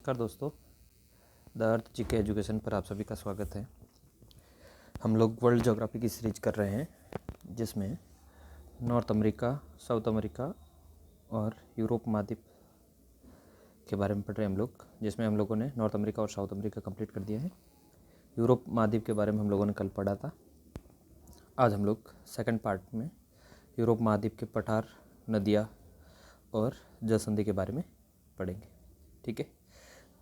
नमस्कार दोस्तों, the earth GK education पर आप सभी का स्वागत है। हम लोग वर्ल्ड ज्योग्राफी की सीरीज कर रहे हैं जिसमें नॉर्थ अमेरिका, साउथ अमेरिका और यूरोप महाद्वीप के बारे में पढ़ रहे हैं हम लोग, जिसमें हम लोगों ने नॉर्थ अमेरिका और साउथ अमेरिका कंप्लीट कर दिया है। यूरोप महाद्वीप के बारे में हम लोगों ने कल पढ़ा था। आज हम लोग सेकंड पार्ट में यूरोप महाद्वीप के पठार, नदियाँ और जलसंधि के बारे में पढ़ेंगे। ठीक है,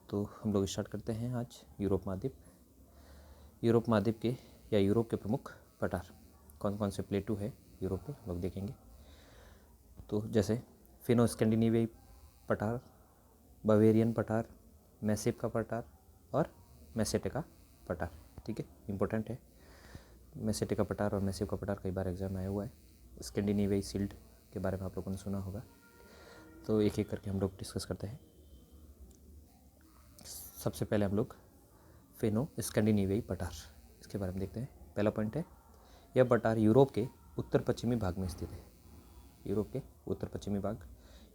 तो हम लोग स्टार्ट करते हैं आज यूरोप महाद्वीप। यूरोप महाद्वीप के या यूरोप के प्रमुख पठार कौन कौन से प्लेटू है यूरोप पे हम लोग देखेंगे। तो जैसे फिनो स्कैंडिनेवियाई पठार, बावेरियन पठार, मैसिव का पठार और मैसेटे का पठार। ठीक है, इम्पोर्टेंट है। मैसेटे का पठार और मैसिव का पठार कई बार एग्जाम में आया हुआ है। स्कैंडिनेवियाई सील्ड के बारे में आप लोगों ने सुना होगा। तो एक एक करके हम लोग डिस्कस करते हैं। सबसे पहले हम लोग फिनो स्कैंडिनेवियाई पठार, इसके बारे में देखते हैं। पहला पॉइंट है, यह पठार यूरोप के उत्तर पश्चिमी भाग में स्थित है। यूरोप के उत्तर पश्चिमी भाग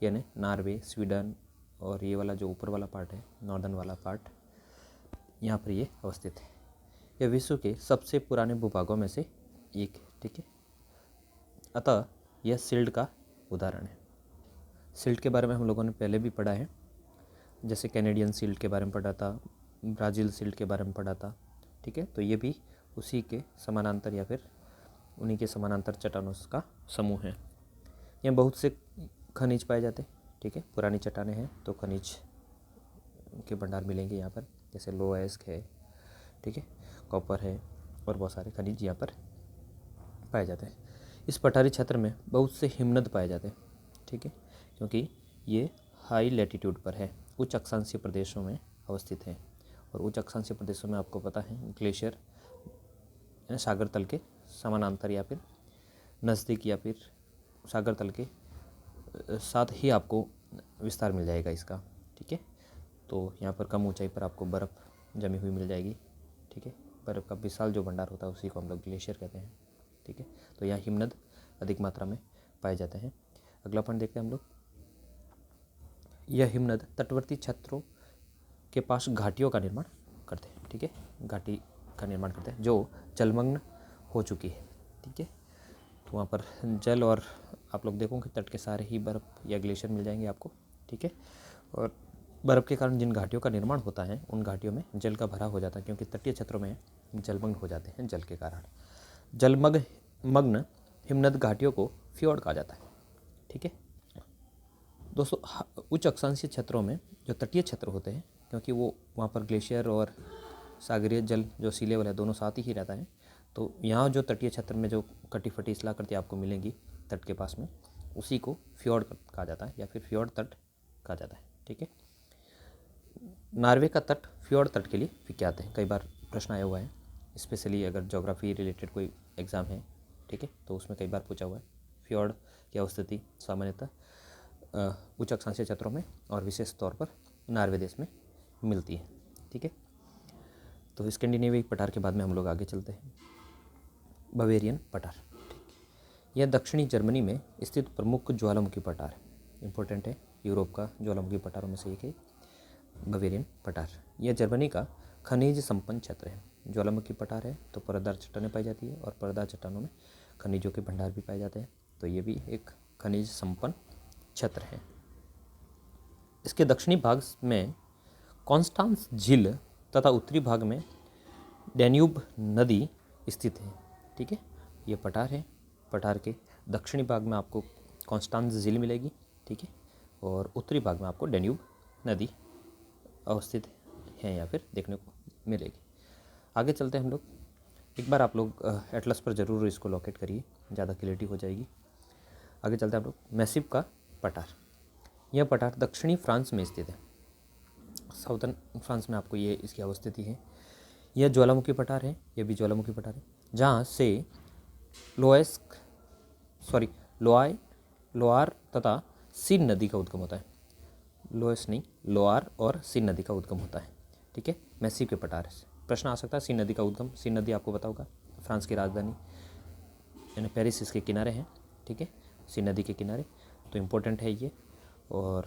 यानी नॉर्वे, स्वीडन और ये वाला जो ऊपर वाला पार्ट है, नॉर्दर्न वाला पार्ट, यहाँ पर ये अवस्थित है। यह विश्व के सबसे पुराने भूभागों में से एक है। ठीक है, अतः यह सिल्ड का उदाहरण है। सिल्ड के बारे में हम लोगों ने पहले भी पढ़ा है, जैसे कैनेडियन सील्ड के बारे में पढ़ा था, ब्राज़ील सील्ड के बारे में पढ़ा था। ठीक है, तो ये भी उसी के समानांतर या फिर उन्हीं के समानांतर चट्टानों का समूह है। यहाँ बहुत से खनिज पाए जाते हैं। ठीक है, पुरानी चट्टानें हैं तो खनिज के भंडार मिलेंगे यहाँ पर, जैसे लोएस्क है, ठीक है, कॉपर है और बहुत सारे खनिज यहाँ पर पाए जाते हैं। इस पठारी क्षेत्र में बहुत से हिमनद पाए जाते हैं। ठीक है, क्योंकि ये हाई लैटिट्यूड पर है, उच्च अक्षांशीय प्रदेशों में अवस्थित है। और उच्च अक्षांशीय प्रदेशों में आपको पता है ग्लेशियर सागर तल के समानांतर या फिर नज़दीक या फिर सागर तल के साथ ही आपको विस्तार मिल जाएगा इसका। ठीक है, तो यहाँ पर कम ऊंचाई पर आपको बर्फ़ जमी हुई मिल जाएगी। ठीक है, बर्फ़ का विशाल जो भंडार होता है उसी को हम लोग ग्लेशियर कहते हैं। ठीक है, तो यहाँ हिमनद अधिक मात्रा में पाए जाते हैं। अगला पॉइंट देखते हैं हम लोग। यह हिमनद तटवर्ती क्षेत्रों के पास घाटियों का निर्माण करते हैं। ठीक है, घाटी का निर्माण करते हैं जो जलमग्न हो चुकी है। ठीक है, तो वहाँ पर जल और आप लोग देखोगे तट के सारे ही बर्फ़ या ग्लेशियर मिल जाएंगे आपको। ठीक है, और बर्फ़ के कारण जिन घाटियों का निर्माण होता है उन घाटियों में जल का भराव हो जाता है, क्योंकि तटीय क्षेत्रों में जलमग्न हो जाते हैं जल के कारण। जलमग्न हिमनद घाटियों को फ्योर्ड कहा जाता है। ठीक है दोस्तों, उच्च अक्षांशीय क्षेत्रों में जो तटीय क्षेत्र होते हैं, क्योंकि वो वहाँ पर ग्लेशियर और सागरीय जल जो सी लेवल है दोनों साथ ही रहता है, तो यहाँ जो तटीय क्षेत्र में जो कटी फटी शिलाकृति आपको मिलेंगी तट के पास में, उसी को फ्योर्ड कहा जाता है या फिर फ्योर्ड तट कहा जाता है। ठीक है, नॉर्वे का तट फ्योर्ड तट के लिए विख्यात है। कई बार प्रश्न आया हुआ है, स्पेशली अगर ज्योग्राफी रिलेटेड कोई एग्ज़ाम है, ठीक है, तो उसमें कई बार पूछा हुआ है। फ्योर्ड की अवस्थिति सामान्यतः उच्च अक्षांशीय क्षेत्रों में और विशेष तौर पर नॉर्वे देश में मिलती है। ठीक है, तो स्कैंडिनेवियाई पठार के बाद में हम लोग आगे चलते हैं। बावेरियन पठार, यह दक्षिणी जर्मनी में स्थित प्रमुख ज्वालामुखी पठार है। इम्पोर्टेंट है, यूरोप का ज्वालामुखी पठारों में से एक है बावेरियन पठार। यह जर्मनी का खनिज संपन्न क्षेत्र है। ज्वालामुखी पठार है तो परतदार चट्टानें पाई जाती है और परतदार चट्टानों में खनिजों के भंडार भी पाए जाते हैं, तो ये भी एक खनिज संपन्न क्षेत्र है। इसके दक्षिणी भाग में कॉन्स्टांस झील तथा उत्तरी भाग में डैन्यूब नदी स्थित है। ठीक है, ये पठार है। पठार के दक्षिणी भाग में आपको कॉन्स्टांस झील मिलेगी। ठीक है, और उत्तरी भाग में आपको डैन्यूब नदी अवस्थित है या फिर देखने को मिलेगी। आगे चलते हैं हम लोग। एक बार आप लोग एटलस पर ज़रूर इसको लोकेट करिए, ज़्यादा क्लियरिटी हो जाएगी। आगे चलते हैं हम लोग। मैसिव का पठार, यह पठार दक्षिणी फ्रांस में स्थित है। साउथर्न फ्रांस में आपको ये इसकी अवस्थिति है। यह ज्वालामुखी पठार है, यह भी ज्वालामुखी पठार है, जहाँ से लोआर तथा सीन नदी का उद्गम होता है। लोएस नहीं, लोआर और सीन नदी का उद्गम होता है। ठीक है, मैसिव के पठार से प्रश्न आ सकता है। सीन नदी का उद्गम, सीन नदी आपको पता होगा फ्रांस की राजधानी यानी पेरिस इसके किनारे हैं। ठीक है, सीन नदी के किनारे, तो इम्पोर्टेंट है ये। और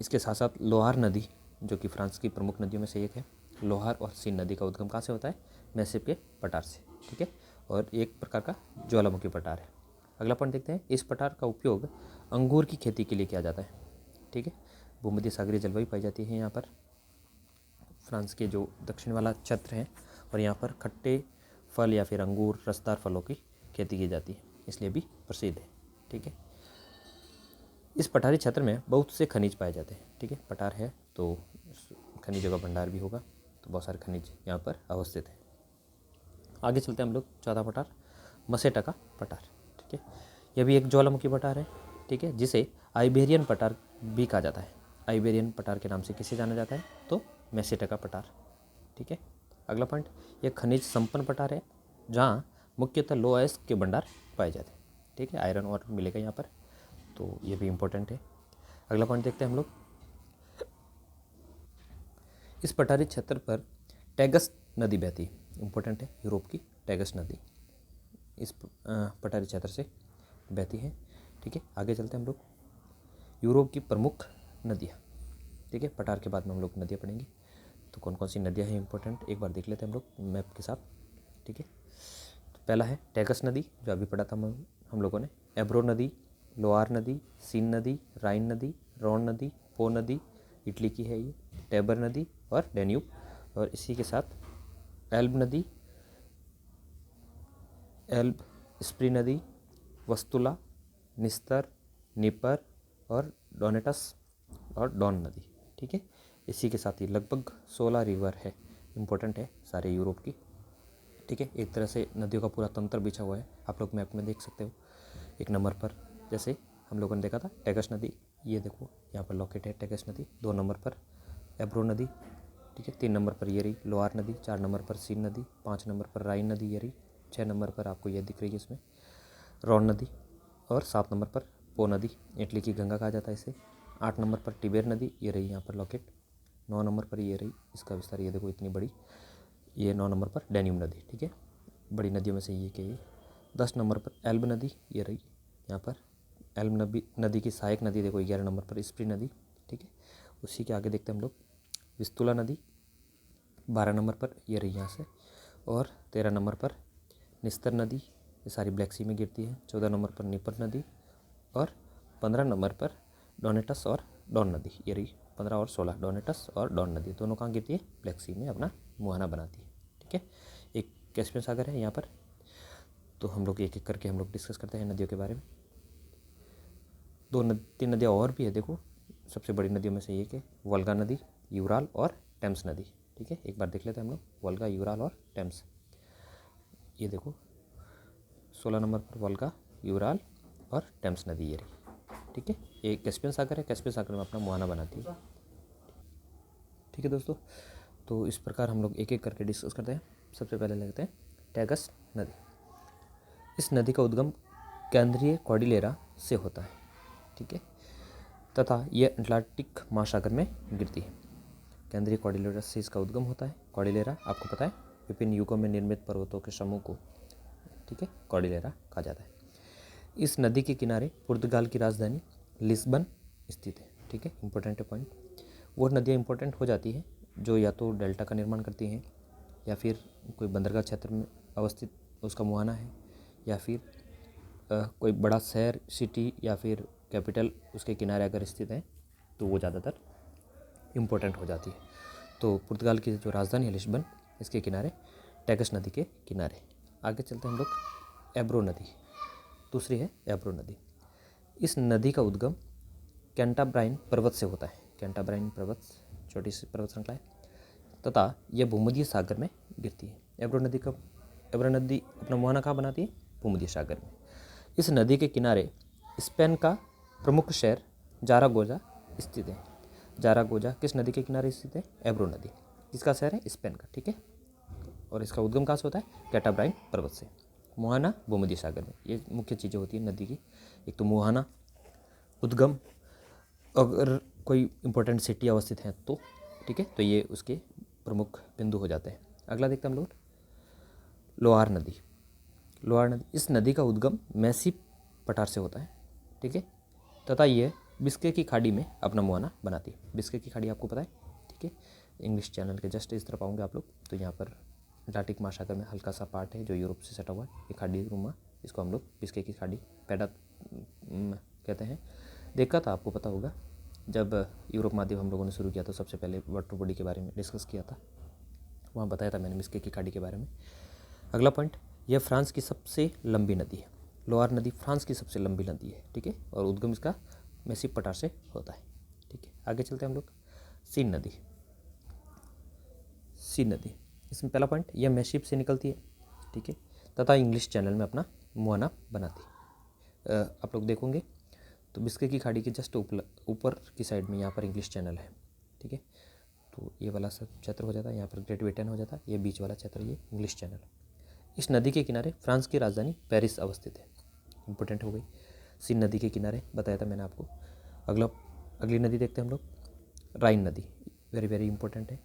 इसके साथ साथ लोहार नदी जो कि फ्रांस की प्रमुख नदियों में से एक है। लोहार और सीन नदी का उद्गम कहाँ से होता है? मैसिप के पठार से, ठीक है, और एक प्रकार का ज्वालामुखी पठार है। अगला पॉइंट देखते हैं, इस पठार का उपयोग अंगूर की खेती के लिए किया जाता है, ठीक है। भूमध्य सागरीय जलवायु पाई जाती है यहाँ पर, फ्रांस के जो दक्षिण वाला क्षेत्र है, और यहाँ पर खट्टे फल या फिर अंगूर, रसदार फलों की खेती की जाती है, इसलिए भी प्रसिद्ध है, ठीक है। इस पठारी क्षेत्र में बहुत से खनिज पाए जाते हैं, ठीक है। पठार है तो खनिजों का भंडार भी होगा, तो बहुत सारे खनिज यहाँ पर अवस्थित है। आगे चलते हैं हम लोग, चौथा पठार मसेटा का पठार, ठीक है। यह भी एक ज्वालामुखी पठार है, ठीक है, जिसे आइबेरियन पठार भी कहा जाता है। आइबेरियन पठार के नाम से किसे जाना जाता है? तो मेसेटा का पठार, ठीक है। अगला पॉइंट, यह खनिज संपन्न पठार है जहाँ मुख्यतः लो अयस्क के भंडार पाए जाते हैं, ठीक है। आयरन और मिलेगा यहाँ पर, तो ये भी इम्पोर्टेंट है। अगला पॉइंट देखते हैं हम लोग, इस पठारी क्षेत्र पर टैगस नदी बहती है, इम्पोर्टेंट है, यूरोप की टैगस नदी इस पठारी क्षेत्र से बहती है, ठीक है। आगे चलते हैं हम लोग, यूरोप की प्रमुख नदियाँ, ठीक है। पठार के बाद में हम लोग नदियाँ पढ़ेंगे, तो कौन कौन सी नदियाँ हैं इंपॉर्टेंट एक बार देख लेते हैं हम लोग मैप के साथ, ठीक है। तो पहला है टैगस नदी, जो अभी पढ़ा था हम लोगों ने, एब्रो नदी, लोआर नदी, सीन नदी, राइन नदी, रोन नदी, पो नदी, इटली की है ये, टेबर नदी और डेन्यूब, और इसी के साथ एल्ब नदी, एल्ब, स्प्री नदी, वस्तुला, निस्तर, निपर और डोनेटस और डॉन नदी, ठीक है। इसी के साथ ही लगभग 16 रिवर है, इम्पोर्टेंट है सारे यूरोप की, ठीक है। एक तरह से नदियों का पूरा तंत्र बिछा हुआ है, आप लोग मैप में देख सकते हो। एक नंबर पर जैसे हम लोगों ने देखा था टैगस नदी, ये देखो यहाँ पर लॉकेट है टैगस नदी। 2 नंबर पर एब्रो नदी, ठीक है। 3 नंबर पर ये रही लोआर नदी, 4 नंबर पर सीन नदी, 5 नंबर पर राइन नदी ये रही, 6 नंबर पर आपको ये दिख रही है इसमें रॉन नदी, और 7 नंबर पर पो नदी, इटली की गंगा कहा जाता है इसे। 8 नंबर पर टिबेर नदी, ये रही यहाँ पर लॉकेट। 9 नंबर पर ये रही, इसका विस्तार ये देखो इतनी बड़ी, ये 9 नंबर पर डेन्यूब नदी, ठीक है, बड़ी नदियों में से ये के ये। 10 नंबर पर एल्ब नदी, ये रही यहाँ पर एल्ब नदी की सहायक नदी देखो 11 नंबर पर स्प्री नदी, ठीक है। उसी के आगे देखते हैं हम लोग विस्तुला नदी, 12 नंबर पर ये रही यहाँ से, और 13 नंबर पर निस्तर नदी, ये सारी ब्लैक सी में गिरती है। 14 नंबर पर निपर नदी, और 15 नंबर पर डोनेटस और डॉन नदी, ये रही 15 और 16, डोनेटस और डॉन नदी दोनों कहाँ गिरती है? ब्लैक सी में अपना मुहाना बनाती है, ठीक है। एक कैस्पियन सागर है यहाँ पर, तो हम लोग एक एक करके हम लोग डिस्कस करते हैं नदियों के बारे में। 3 नदियाँ और भी है देखो, सबसे बड़ी नदियों में से एक है वोल्गा नदी, यूराल और टेम्स नदी, ठीक है। एक बार देख लेते हैं हम लोग वोल्गा, यूराल और टेम्स, ये देखो 16 नंबर पर वोल्गा, यूराल और टेम्स नदी ये रही, ठीक है। ये कैस्पियन सागर है, कैस्पियन सागर में अपना मुहाना बनाती है, ठीक है दोस्तों। तो इस प्रकार हम लोग एक एक करके डिस्कस करते हैं। सबसे पहले लेते हैं टैगस नदी। इस नदी का उद्गम केंद्रीय कॉर्डिलेरा से होता है, ठीक है, तथा यह अटलांटिक महासागर में गिरती है। केंद्रीय कॉर्डिलेरा से इसका उद्गम होता है। कॉर्डिलेरा आपको पता है विभिन्न युगों में निर्मित पर्वतों के समूह को, ठीक है, कॉर्डिलेरा कहा जाता है। इस नदी के किनारे पुर्तगाल की राजधानी लिस्बन स्थित है, ठीक है, इंपॉर्टेंट पॉइंट। वो नदियाँ इंपॉर्टेंट हो जाती हैं जो या तो डेल्टा का निर्माण करती हैं, या फिर कोई बंदरगाह क्षेत्र में अवस्थित उसका मुहाना है, या फिर कोई बड़ा शहर, सिटी या फिर कैपिटल उसके किनारे अगर स्थित है तो वो ज़्यादातर इम्पोर्टेंट हो जाती है। तो पुर्तगाल की जो राजधानी है लिस्बन, इसके किनारे टैगस नदी के किनारे। आगे चलते हैं हम लोग एब्रो नदी, दूसरी है एब्रो नदी। इस नदी का उद्गम कैंटाब्राइन पर्वत से होता है। कैंटाब्राइन पर्वत छोटी सी पर्वत श्रृंखला है, तथा यह भूमध्य सागर में गिरती है। एब्रो नदी अपना मुहाना कहाँ बनाती है? भूमध्य सागर में। इस नदी के किनारे स्पेन का प्रमुख शहर जारागोजा स्थित है। जारागोजा किस नदी के किनारे स्थित है? एब्रो नदी। किसका शहर है? स्पेन का, ठीक है। और इसका उद्गम कहाँ से होता है? कैंटाब्राइन पर्वत से। मुहाना भूमध्य सागर में। ये मुख्य चीज़ें होती हैं नदी की, एक तो मुहाना, उद्गम, अगर कोई इंपॉर्टेंट सिटी अवस्थित है तो, ठीक है, तो ये उसके प्रमुख बिंदु हो जाते हैं। अगला देखते हैं हम लोग लोआर नदी। लोआर नदी, इस नदी का उद्गम मैसी पठार से होता है, ठीक है, तथा ये बिस्के की खाड़ी में अपना मुहाना बनाती है। बिस्के की खाड़ी आपको पता है, ठीक ठीक है। इंग्लिश चैनल के जस्ट इस तरफ आओगे आप लोग तो यहाँ पर अटलांटिक महासागर में हल्का सा पार्ट है जो यूरोप से सटा हुआ है, ये खाड़ी नुमा, इसको हम लोग बिस्के की खाड़ी पैडा कहते हैं। देखा था, आपको पता होगा, जब यूरोप महाद्वीप हम लोगों ने शुरू किया तो सबसे पहले वाटर बॉडी के बारे में डिस्कस किया था, वहाँ बताया था मैंने बिस्के की खाड़ी के बारे में। अगला पॉइंट, यह फ्रांस की सबसे लंबी नदी है। लोआर नदी फ्रांस की सबसे लंबी नदी है, ठीक है, और उद्गम इसका मैसिव पठार से होता है, ठीक है। आगे चलते हैं हम लोग। सीन नदी, सीन नदी, इसमें पहला पॉइंट, यह मैसिव से निकलती है, ठीक है, तथा इंग्लिश चैनल में अपना मुहाना बनाती है। आप लोग देखोगे तो बिस्के की खाड़ी के जस्ट ऊपर की साइड में यहाँ पर इंग्लिश चैनल है, ठीक है, तो ये वाला सब क्षेत्र हो जाता है, यहाँ पर ग्रेट ब्रिटेन हो जाता है, ये बीच वाला क्षेत्र ये इंग्लिश चैनल है। इस नदी के किनारे फ्रांस की राजधानी पेरिस अवस्थित है, इंपॉर्टेंट हो गई। सीन नदी के किनारे बताया था मैंने आपको। अगली नदी देखते हैं हम लोग, राइन नदी, वेरी वेरी इंपॉर्टेंट है।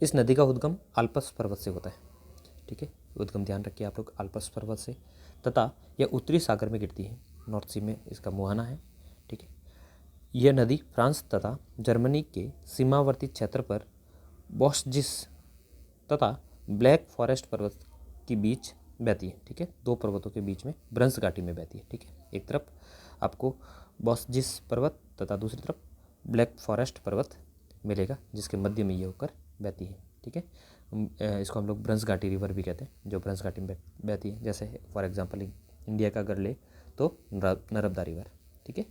इस नदी का उद्गम आल्प्स पर्वत से होता है, ठीक है, उद्गम ध्यान रखिए आप लोग, आल्प्स पर्वत से, तथा यह उत्तरी सागर में गिरती है, नॉर्थ सी में इसका मुहाना है, ठीक है। यह नदी फ्रांस तथा जर्मनी के सीमावर्ती क्षेत्र पर बॉस्जिस तथा ब्लैक फॉरेस्ट पर्वत के बीच बहती है, ठीक है, दो पर्वतों के बीच में ब्रंस घाटी में बहती है, ठीक है। एक तरफ आपको बॉस्जिस पर्वत तथा दूसरी तरफ ब्लैक फॉरेस्ट पर्वत मिलेगा, जिसके मध्य में ये होकर बहती है, ठीक है। इसको हम लोग ब्रंस घाटी रिवर भी कहते हैं, जो ब्रंस घाटी में बहती है। जैसे फॉर एग्जांपल इंडिया का अगर ले तो नर्मदा रिवर, ठीक है,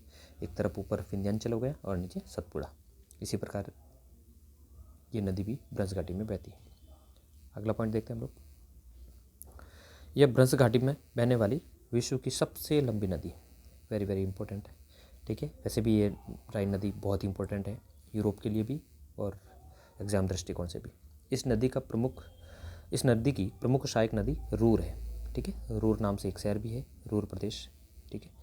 एक तरफ ऊपर विंध्याचल हो गया और नीचे सतपुड़ा, इसी प्रकार ये नदी भी ब्रंस घाटी में बहती है। अगला पॉइंट देखते हैं हम लोग, यह ब्रंस घाटी में बहने वाली विश्व की सबसे लंबी नदी, वेरी वेरी इंपॉर्टेंट है, ठीक है। वैसे भी ये राइन नदी बहुत इंपॉर्टेंट है यूरोप के लिए भी और एग्जाम दृष्टिकोण से भी। इस नदी की प्रमुख सहायक नदी रूर है, ठीक है, रूर नाम से एक शहर भी है, रूर प्रदेश, ठीक है।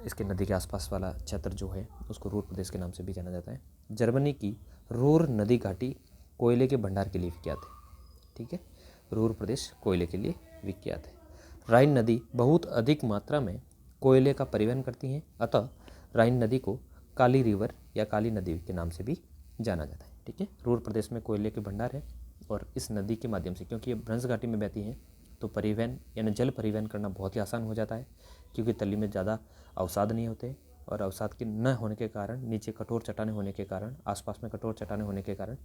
इसके नदी के आसपास वाला क्षेत्र जो है उसको रूर प्रदेश के नाम से भी जाना जाता है। जर्मनी की रूर नदी घाटी कोयले के भंडार के लिए विख्यात है, ठीक है, रूर प्रदेश कोयले के लिए विख्यात है। राइन नदी बहुत अधिक मात्रा में कोयले का परिवहन करती है, अतः राइन नदी को काली रिवर या काली नदी के नाम से भी जाना जाता है, ठीक है। रूर प्रदेश में कोयले के भंडार है और इस नदी के माध्यम से, क्योंकि ये ब्रंस घाटी में बहती है, तो परिवहन यानी जल परिवहन करना बहुत ही आसान हो जाता है, क्योंकि तली में ज़्यादा अवसाद नहीं होते और अवसाद के न होने के कारण, नीचे कठोर चट्टानें होने के कारण, आसपास में कठोर चट्टानें होने के कारण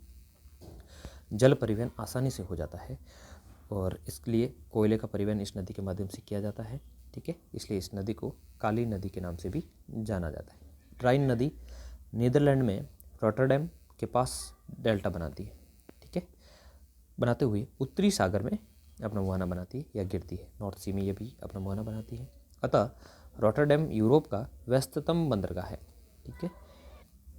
जल परिवहन आसानी से हो जाता है और इसलिए कोयले का परिवहन इस नदी के माध्यम से किया जाता है, ठीक है। इसलिए इस नदी को काली नदी के नाम से भी जाना जाता है। राइन नदी नीदरलैंड में रॉटरडैम के पास डेल्टा बनाती है, ठीक है, बनाते हुए उत्तरी सागर में अपना मुहाना बनाती है या गिरती है, नॉर्थ सी में ये भी अपना मुहाना बनाती है। अतः रॉटरडैम यूरोप का व्यस्ततम बंदरगाह है, ठीक है।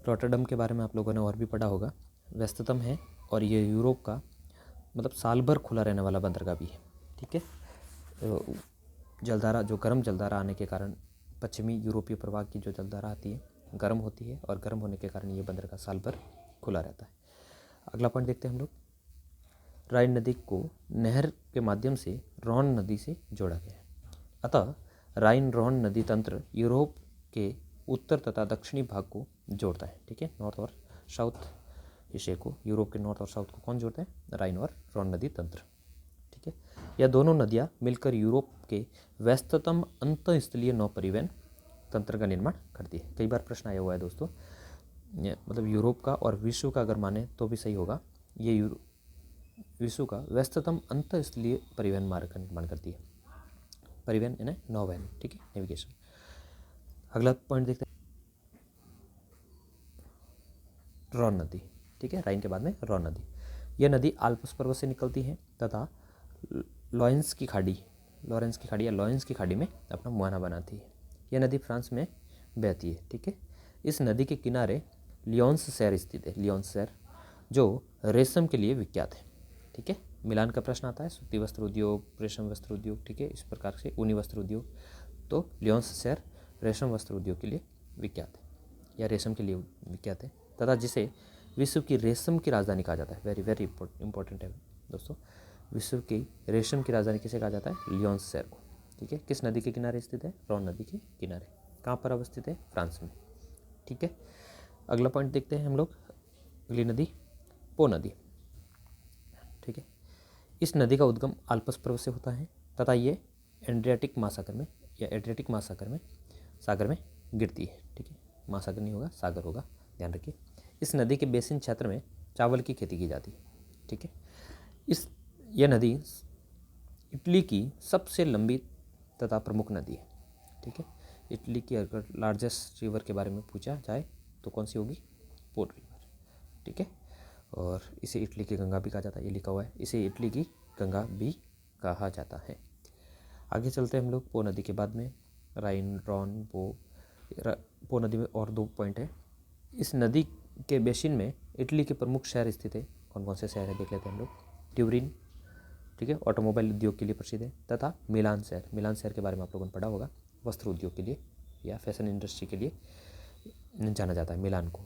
रॉटरडैम के बारे में आप लोगों ने और भी पढ़ा होगा, व्यस्ततम है और ये यूरोप का मतलब साल भर खुला रहने वाला बंदरगाह भी है, ठीक है। जलधारा, जो गर्म जलधारा आने के कारण पश्चिमी यूरोपीय प्रवाह की जो जलधारा आती है गर्म होती है और गर्म होने के कारण ये बंदरगाह साल भर खुला रहता है। अगला पॉइंट देखते हैं हम लोग, राइन नदी को नहर के माध्यम से रॉन नदी से जोड़ा गया है, अतः राइन रॉन नदी तंत्र यूरोप के उत्तर तथा दक्षिणी भाग को जोड़ता है, ठीक है, नॉर्थ और साउथ हिस्से को, यूरोप के नॉर्थ और साउथ को कौन जोड़ता है, राइन और रॉन नदी तंत्र, ठीक है। यह दोनों नदियाँ मिलकर यूरोप के व्यस्ततम अंतःस्थलीय नौ परिवहन तंत्र का निर्माण करती है। कई बार प्रश्न आया हुआ है दोस्तों, मतलब यूरोप का और विश्व का अगर माने तो भी सही होगा, ये विश्व का व्यस्ततम अंतःस्थलीय परिवहन मार्ग का निर्माण करती है, परिवहन यानी नौवहन, ठीक है, नेविगेशन। अगला पॉइंट देखते हैं, रॉन नदी, ठीक है, राइन के बाद में रॉन नदी। यह नदी आल्प्स पर्वत से निकलती है तथा लॉरेंस की खाड़ी या लॉरेंस की खाड़ी में अपना मुहाना बनाती है। यह नदी फ्रांस में बहती है, ठीक है। इस नदी के किनारे लियोन्स शहर स्थित है, लियोन्स शहर जो रेशम के लिए विख्यात है, ठीक है। मिलान का प्रश्न आता है, सूती वस्त्र उद्योग, रेशम वस्त्र उद्योग, ठीक है, इस प्रकार से ऊनी वस्त्र उद्योग, तो लियोन्स शहर रेशम वस्त्र उद्योग के लिए विख्यात है या रेशम के लिए विख्यात है तथा जिसे विश्व की रेशम की राजधानी कहा जाता है। वेरी वेरी इंपॉर्टेंट है दोस्तों, विश्व की रेशम की राजधानी किसे कहा जाता है, लियोन्स शहर को, ठीक है। किस नदी के किनारे स्थित है, रॉन नदी के किनारे, कहाँ पर अवस्थित है, फ्रांस में, ठीक है। अगला पॉइंट देखते हैं हम लोग। अगली नदी पो नदी, ठीक है। इस नदी का उद्गम आल्प्स पर्वत से होता है तथा ये एड्रियाटिक महासागर में या एड्रियाटिक सागर में गिरती है, ठीक है। महासागर नहीं होगा, सागर होगा, ध्यान रखिए। इस नदी के बेसिन क्षेत्र में चावल की खेती की जाती है, ठीक है। यह नदी इटली की सबसे लंबी तथा प्रमुख नदी है, ठीक है। इटली की अगर लार्जेस्ट रिवर के बारे में पूछा जाए तो कौन सी होगी? पो रिवर, ठीक है। और इसे इटली की गंगा भी कहा जाता है, ये लिखा हुआ है, इसे इटली की गंगा भी कहा जाता है। आगे चलते हैं हम लोग। पो नदी के बाद में राइन, रॉन, पो नदी में और 2 पॉइंट है। इस नदी के बेसिन में इटली के प्रमुख शहर स्थित है। कौन कौन से शहर है देख लेते हैं हम लोग। ट्यूरिन, ठीक है, ऑटोमोबाइल उद्योग के लिए प्रसिद्ध है, तथा मिलान शहर। मिलान शहर के बारे में आप लोगों ने पढ़ा होगा, वस्त्र उद्योग के लिए या फैशन इंडस्ट्री के लिए जाना जाता है मिलान को,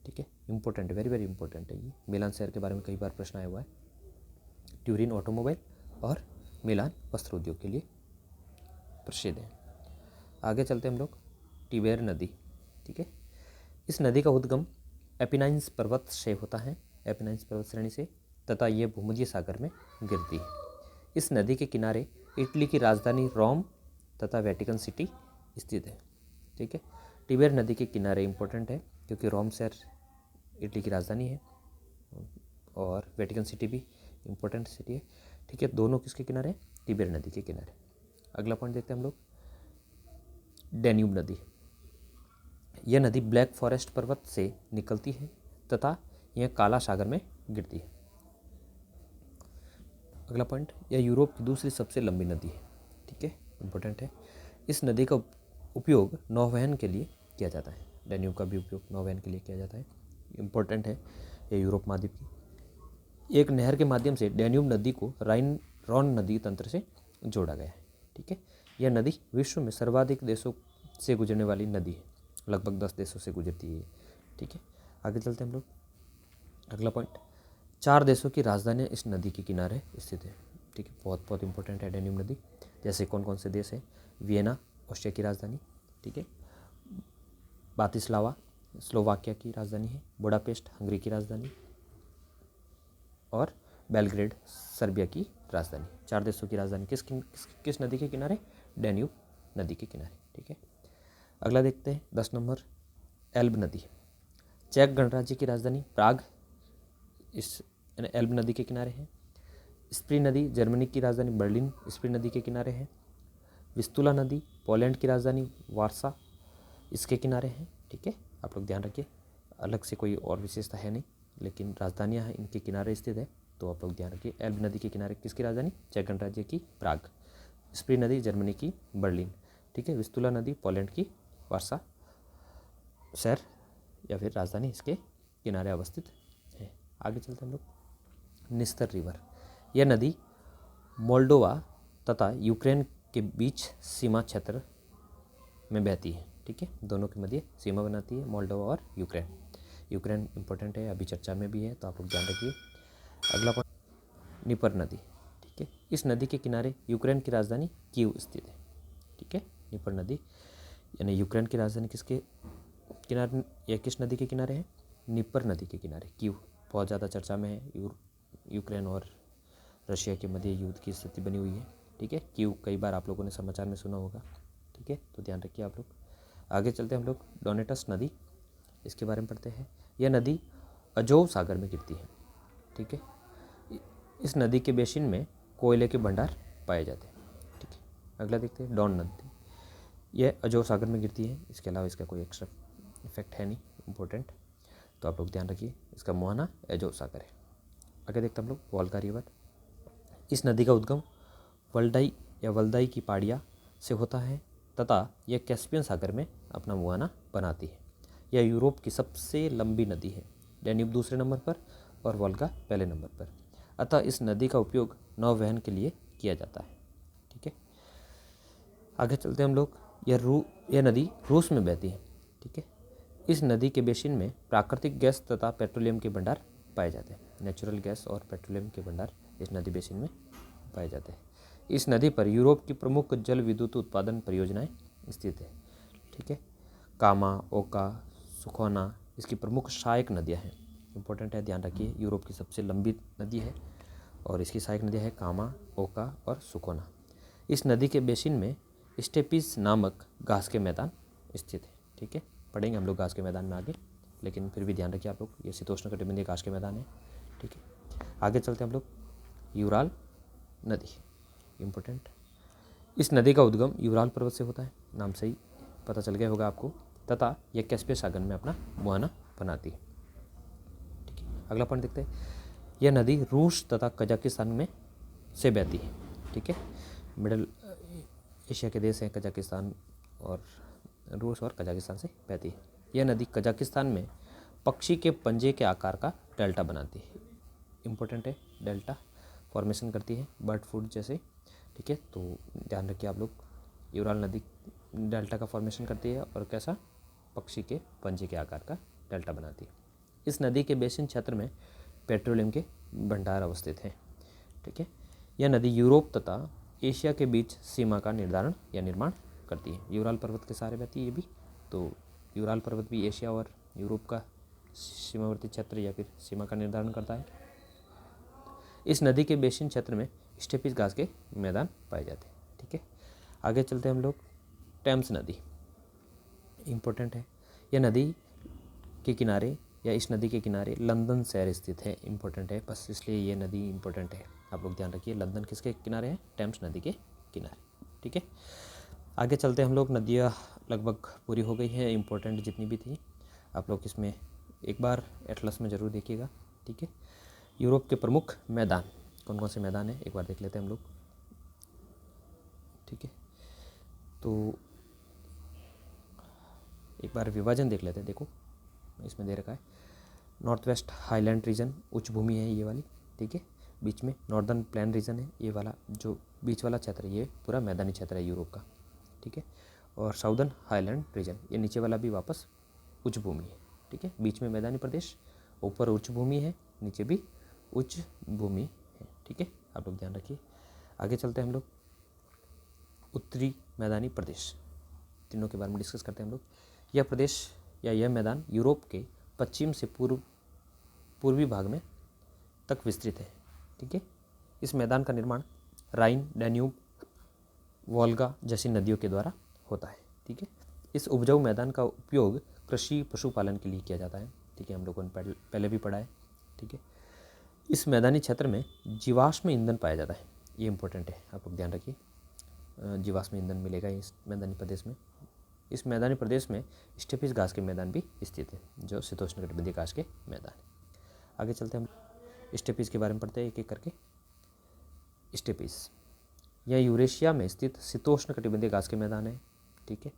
ठीक है। इंपॉर्टेंट, वेरी वेरी इंपॉर्टेंट है ये। मिलान शहर के बारे में कई बार प्रश्न आया हुआ है। ट्यूरिन ऑटोमोबाइल और मिलान वस्त्र उद्योग के लिए प्रसिद्ध है। आगे चलते हैं हम लोग। टिबेर नदी, ठीक है। इस नदी का उद्गम एपिनाइन्स पर्वत से होता है, एपिनाइन्स पर्वत श्रेणी से, तथा ये भूमध्य सागर में गिरती है। इस नदी के किनारे इटली की राजधानी रोम तथा वेटिकन सिटी स्थित है, ठीक है। टिबेर नदी के किनारे इंपॉर्टेंट है क्योंकि रोम शहर इटली की राजधानी है और वेटिकन सिटी भी इंपॉर्टेंट सिटी है, ठीक है। दोनों किसके किनारे? टिबेर नदी के किनारे। अगला पॉइंट देखते हैं हम लोग। डैन्यूब नदी, यह नदी ब्लैक फॉरेस्ट पर्वत से निकलती है तथा यह काला सागर में गिरती है। अगला पॉइंट, यह यूरोप की दूसरी सबसे लंबी नदी है, ठीक है, इंपॉर्टेंट है। इस नदी का उपयोग नौवहन के लिए किया जाता है। डैन्यूब का भी उपयोग नौवहन के लिए किया जाता है, इंपॉर्टेंट है। यह यूरोप महाद्वीप की एक नहर के माध्यम से डैन्यूब नदी को राइन रॉन नदी तंत्र से जोड़ा गया है, ठीक है। यह नदी विश्व में सर्वाधिक देशों से गुजरने वाली नदी है, लगभग 10 देशों से गुजरती है, ठीक है। आगे चलते हैं हम लोग। अगला पॉइंट, 4 देशों की राजधानियाँ इस नदी के किनारे स्थित है, ठीक है। बहुत बहुत इंपॉर्टेंट है डैन्यूब नदी। जैसे कौन कौन से देश है? वियना ऑस्ट्रिया की राजधानी, ठीक है। बातिस्लावा स्लोवाकिया की राजधानी है। बुडापेस्ट हंगरी की राजधानी और बेलग्रेड सर्बिया की राजधानी। 4 देशों की राजधानी किस नदी के किनारे? डैन्यूब नदी के किनारे, ठीक है। अगला देखते हैं 10 नंबर, एल्ब नदी। चेक गणराज्य की राजधानी प्राग इस एल्ब नदी के किनारे है। स्प्री नदी जर्मनी की राजधानी बर्लिन स्प्री नदी के किनारे है। विस्तुला नदी पोलैंड की राजधानी वार्सा इसके किनारे है, ठीक है। आप लोग ध्यान रखिए, अलग से कोई और विशेषता है नहीं, लेकिन राजधानियाँ हैं इनके किनारे स्थित है, तो आप लोग ध्यान रखिए। एल्ब नदी के किनारे किसकी राजधानी? चेक गणराज्य की प्राग। स्प्री नदी जर्मनी की बर्लिन, ठीक है। विस्तुला नदी पोलैंड की वार्सा शहर या फिर राजधानी इसके किनारे अवस्थित है। आगे चलते हम लोग। निस्तर रिवर, यह नदी मोल्डोवा तथा यूक्रेन के बीच सीमा क्षेत्र में बहती है, ठीक है। दोनों के मध्य सीमा बनाती है मोल्डोवा और यूक्रेन। यूक्रेन इंपॉर्टेंट है, अभी चर्चा में भी है, तो आप लोग ध्यान रखिए। अगला पॉइंट, निपर नदी, ठीक है। इस नदी के किनारे यूक्रेन की राजधानी कीव स्थित है, ठीक है। निपर नदी यानी यूक्रेन की राजधानी किसके किनारे या किस नदी के किनारे है? निपर नदी के किनारे। कीव बहुत ज़्यादा चर्चा में है, यूक्रेन और रशिया के मध्य युद्ध की स्थिति बनी हुई है, ठीक है। कीव कई बार आप लोगों ने समाचार में सुना होगा, ठीक है, तो ध्यान रखिए आप लोग। आगे चलते हैं हम लोग। डोनेटस नदी, इसके बारे में पढ़ते हैं। यह नदी अजोव सागर में गिरती है, ठीक है। इस नदी के बेसिन में कोयले के भंडार पाए जाते हैं, ठीक है। अगला देखते हैं डॉन नदी, यह अजोव सागर में गिरती है। इसके अलावा इसका कोई एक्स्ट्रा इफेक्ट है नहीं इम्पोर्टेंट, तो आप लोग ध्यान रखिए। इसका मुहाना अजोव सागर है। आगे देखते हैं हम लोग वोल्गा रिवर। इस नदी का उद्गम वल्डाई या वल्दाई की पहाड़ियाँ से होता है तथा यह कैस्पियन सागर में अपना मुहाना बनाती है। यह यूरोप की सबसे लंबी नदी है। डैन्यूब दूसरे नंबर पर और वोल्गा पहले नंबर पर। अतः इस नदी का उपयोग नौवहन के लिए किया जाता है, ठीक है। आगे चलते हैं हम लोग। यह नदी रूस में बहती है, ठीक है। इस नदी के बेसिन में प्राकृतिक गैस तथा पेट्रोलियम के भंडार पाए जाते हैं। नेचुरल गैस और पेट्रोलियम के भंडार इस नदी बेसिन में पाए जाते हैं। इस नदी पर यूरोप की प्रमुख जल विद्युत उत्पादन परियोजनाएं स्थित है, ठीक है। कामा, ओका, सुखोना, इसकी प्रमुख सहायक नदियाँ हैं, इंपॉर्टेंट है, ध्यान रखिए। यूरोप की सबसे लंबी नदी है और इसकी सहायक नदियाँ हैं कामा, ओका और सुकोना। इस नदी के बेसिन में स्टेपीज नामक घास के मैदान स्थित है। ठीक है, पढ़ेंगे हम लोग घास के मैदान में आगे, लेकिन फिर भी ध्यान रखिए आप लोग, ये शीतोष्णकटिबंधीय घास के मैदान है। ठीक है, आगे चलते हैं हम लोग। यूराल नदी, इम्पोर्टेंट। इस नदी का उद्गम यूराल पर्वत से होता है, नाम से ही पता चल गया होगा आपको, तथा यह कैस्पियन सागर में अपना मुहाना बनाती है। ठीक है, अगला पॉइंट देखते हैं। यह नदी रूस तथा कजाकिस्तान में से बहती है। ठीक है, मिडल एशिया के देश हैं कजाकिस्तान और रूस और कजाकिस्तान से बहती है। यह नदी कजाकिस्तान में पक्षी के पंजे के आकार का डेल्टा बनाती है, इम्पोर्टेंट है, डेल्टा फॉर्मेशन करती है बर्ड फूड जैसे। ठीक है, तो ध्यान रखिए आप लोग, यूराल नदी डेल्टा का फॉर्मेशन करती है और कैसा, पक्षी के पंजे के आकार का डेल्टा बनाती है। इस नदी के बेसिन क्षेत्र में पेट्रोलियम के भंडार अवस्थित हैं। ठीक है, यह नदी यूरोप तथा एशिया के बीच सीमा का निर्धारण या निर्माण करती है। यूराल पर्वत के सहारे बहती है ये भी, तो यूराल पर्वत भी एशिया और यूरोप का सीमावर्ती क्षेत्र या फिर सीमा का निर्धारण करता है। इस नदी के बेसिन क्षेत्र में स्टेपीज घास के मैदान पाए जाते हैं। ठीक है, आगे चलते हैं हम लोग। टेम्स नदी, इम्पोर्टेंट है। यह नदी के किनारे या इस नदी के किनारे लंदन शहर स्थित है, इम्पोर्टेंट है, बस इसलिए ये नदी इम्पोर्टेंट है, आप लोग ध्यान रखिए। लंदन किसके किनारे है, टेम्स नदी के किनारे। ठीक है, आगे चलते हैं हम लोग। नदियाँ लगभग पूरी हो गई हैं, इम्पोर्टेंट जितनी भी थी आप लोग इसमें एक बार एटलस में ज़रूर देखिएगा। ठीक है, यूरोप के प्रमुख मैदान कौन कौन से मैदान हैं एक बार देख लेते हैं हम लोग। ठीक है, तो एक बार विभाजन देख लेते हैं। देखो इसमें दे रखा है नॉर्थ वेस्ट हाईलैंड रीजन, उच्च भूमि है ये वाली। ठीक है, बीच में नॉर्दर्न प्लेन रीजन है, ये वाला जो बीच वाला क्षेत्र है ये पूरा मैदानी क्षेत्र है यूरोप का। ठीक है, और साउदर्न हाईलैंड रीजन, ये नीचे वाला भी वापस उच्च भूमि है। ठीक है, बीच में मैदानी प्रदेश, ऊपर उच्च भूमि है, नीचे भी उच्च भूमि है। ठीक है, आप लोग ध्यान रखिए। आगे चलते हैं हम लोग। उत्तरी मैदानी प्रदेश, तीनों के बारे में डिस्कस करते हैं हम लोग। यह प्रदेश या यह मैदान यूरोप के पश्चिम से पूर्वी भाग में तक विस्तृत है। ठीक है, इस मैदान का निर्माण राइन, डैन्यूब, वोल्गा जैसी नदियों के द्वारा होता है। ठीक है, इस उपजाऊ मैदान का उपयोग कृषि पशुपालन के लिए किया जाता है। ठीक है, हम लोगों ने पहले भी पढ़ा है। ठीक है, इस मैदानी क्षेत्र में जीवाश्म ईंधन पाया जाता है, ये इंपॉर्टेंट है, आप लोग ध्यान रखिए। जीवाश्म ईंधन मिलेगा इस मैदानी प्रदेश में। इस मैदानी प्रदेश में स्टेपीज घास के मैदान भी स्थित है, जो शीतोष्णकटिबंधीय घास के मैदान है। आगे चलते हैं हम स्टेपीज के बारे में पढ़ते हैं एक एक करके। स्टेपीज यह यूरेशिया में स्थित शीतोष्णकटिबंधीय घास के मैदान है। ठीक है,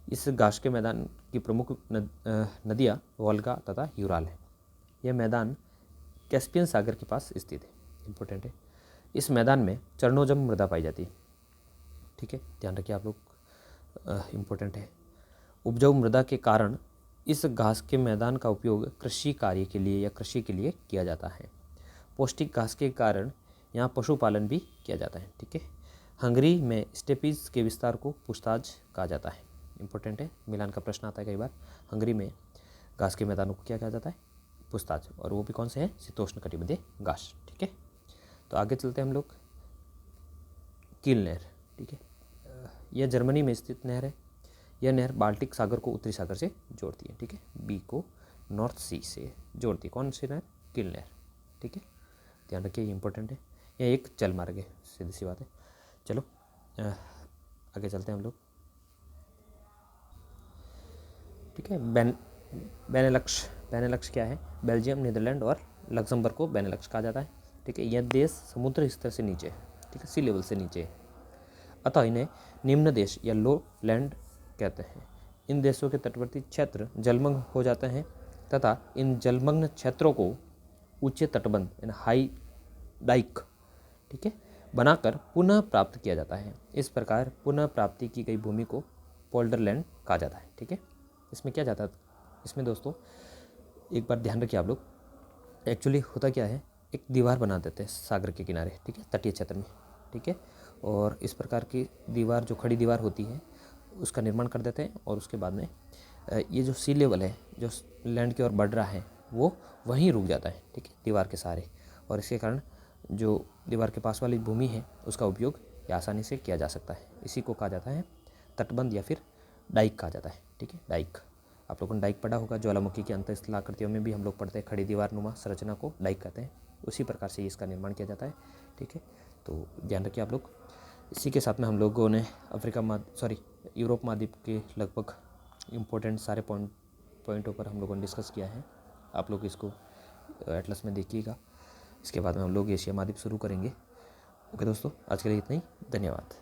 इस घास के मैदान की प्रमुख नदियाँ वोल्गा तथा यूराल है। यह मैदान कैस्पियन सागर के पास स्थित है, इम्पोर्टेंट है। इस मैदान में चरणोजम मृदा पाई जाती है। ठीक है, ध्यान रखिए आप लोग, इम्पोर्टेंट है। उपजाऊ मृदा के कारण इस घास के मैदान का उपयोग कृषि कार्य के लिए या कृषि के लिए किया जाता है। पौष्टिक घास के कारण यहाँ पशुपालन भी किया जाता है। ठीक है, हंगरी में स्टेपीज के विस्तार को पूछताछ कहा जाता है, इम्पोर्टेंट है, मिलान का प्रश्न आता है कई बार। हंगरी में घास के मैदानों को क्या कहा जाता है, पूछताछ, और वो भी कौन से हैं, शीतोष्णकटिबंधीय घास। ठीक है, तो आगे चलते हैं हम लोग। कील नहर, ठीक है, यह जर्मनी में स्थित नहर है। यह नहर बाल्टिक सागर को उत्तरी सागर से जोड़ती है। ठीक है, बी को नॉर्थ सी से जोड़ती है, कौन सी नहर, कील नहर। ठीक है, ध्यान रखिए, ये इंपॉर्टेंट है। यह एक जल मार्ग है, सीधी सी बात है। चलो आगे चलते हैं हम लोग। ठीक है, बेनेलक्स क्या है, बेल्जियम, नीदरलैंड और लक्समबर्ग को बेनेलक्स कहा जाता है। ठीक है, यह देश समुद्र स्तर से नीचे है। ठीक है, सी लेवल से नीचे है, अतः इन्हें निम्न देश या लो लैंड कहते हैं। इन देशों के तटवर्ती क्षेत्र जलमग्न हो जाते हैं तथा इन जलमग्न क्षेत्रों को ऊंचे तटबंध यानी हाई डाइक, ठीक है, बनाकर पुनः प्राप्त किया जाता है। इस प्रकार पुनः प्राप्ति की गई भूमि को पोल्डरलैंड कहा जाता है। ठीक है, इसमें क्या जाता है, इसमें दोस्तों एक बार ध्यान रखिए आप लोग, एक्चुअली होता क्या है, एक दीवार बना देते हैं सागर के किनारे, ठीक है, तटीय क्षेत्र में। ठीक है, और इस प्रकार की दीवार, जो खड़ी दीवार होती है, उसका निर्माण कर देते हैं और उसके बाद में ये जो सी लेवल है जो लैंड की ओर बढ़ रहा है वो वहीं रुक जाता है, ठीक है, दीवार के सहारे। और इसके कारण जो दीवार के पास वाली भूमि है उसका उपयोग ये आसानी से किया जा सकता है। इसी को कहा जाता है तटबंध या फिर डाइक कहा जाता है, ठीक है, डाइक। आप लोगों ने डाइक पढ़ा होगा, ज्वालामुखी की अंतःस्थल आकृतियों में भी हम लोग पढ़ते हैं, खड़ी दीवार नुमा संरचना को डाइक कहते हैं। उसी प्रकार से इसका निर्माण किया जाता है, ठीक है। तो ध्यान रखिए आप लोग। इसी के साथ में हम लोगों ने यूरोप महाद्वीप के लगभग इम्पोर्टेंट सारे पॉइंटों पर हम लोगों ने डिस्कस किया है। आप लोग इसको एटलस में देखिएगा। इसके बाद में हम लोग एशिया महाद्वीप शुरू करेंगे। ओके दोस्तों, आज के लिए इतना ही। धन्यवाद।